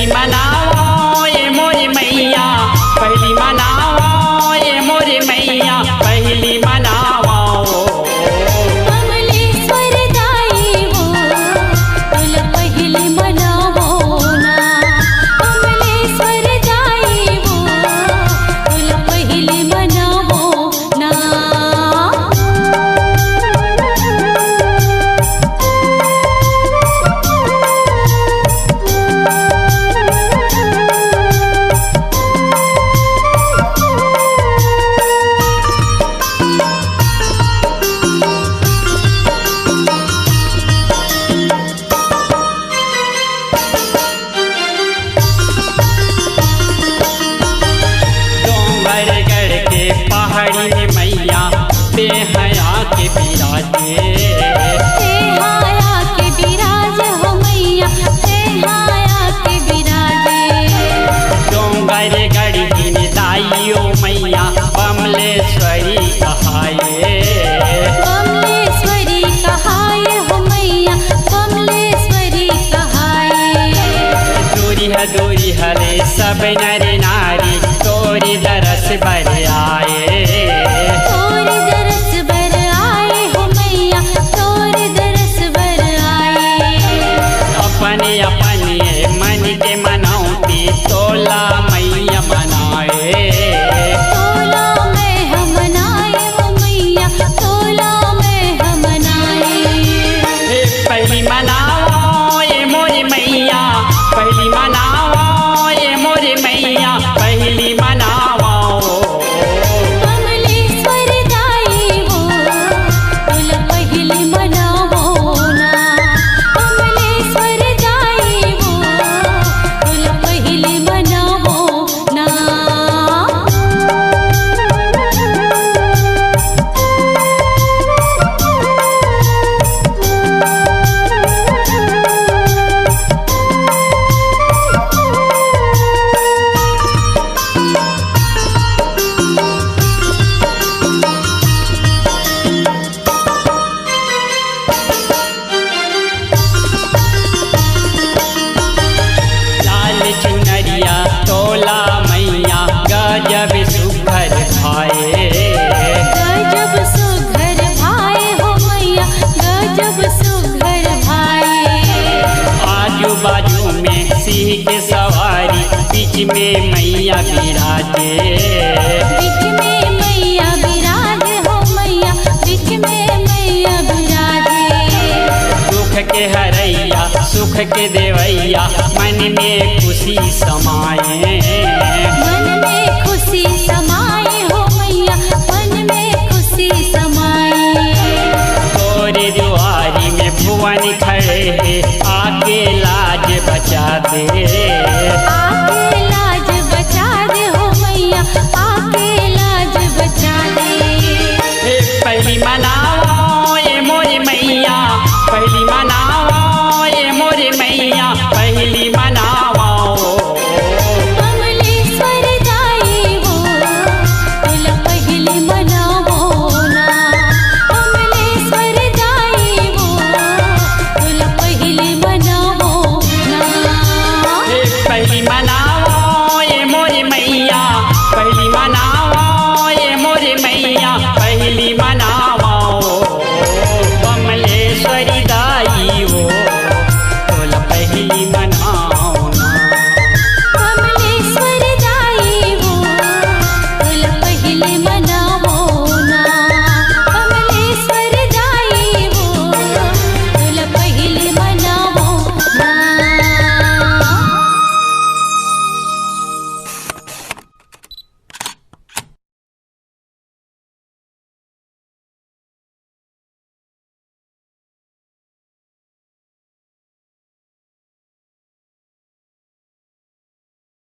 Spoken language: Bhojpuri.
मनाओ ये मोरी मैया, पहली मनाओ ये मोरी मैया, पहली मनाओ। कमलेश्वर दाई वो तुल पहली मनावो ना, कमलेश्वर दाई वो तुल पहली मनावो ना। पहाड़ी में मैया बेहया के बिराजे, बेहया के बिराज हो मैया, बेहया के बिराजे। डोंगर गढ़ दाइयो मैया कमलेश्वरी कहाए, कमलेश्वरी कहाए हो मैया, कमलेश्वरी कहाए। दूरी हले सब नर नारी तोरी दरस बर आए, तोरी दरस बर आए हो मैया, तोरी दरस बर आए। अपने मन के मनौती तोला मैया मनाए, तोला में हम मनाए हो मैया, तोला में हम मनाए। पहली मनाओ ये मोरी मैया, पहली मनाओ ये मोरी मैया, पहली मनाओ। कमलेश्वर दाई वो तुल पहली मनावो ना, कमलेश्वर दाई वो तुल पहली मनावो ना। चुनरिया तोला मैया गजब सुघर भाए, गजब सुघर भाई हो मैया, गजब सुघर भाई। आजू बाजू में सिंह के सवारी, बीच में मैया बिराजे, बीच में मैया बिराजे हो मैया, बीच में मैया बिराजे। दुख के हरैया सुख के देवैया, मन में खुशी समाए, मन में खुशी समाए हो मैया, मन में खुशी समाए। तोरे दुआरी में भुवन खड़े है, आके लाज बचा दे।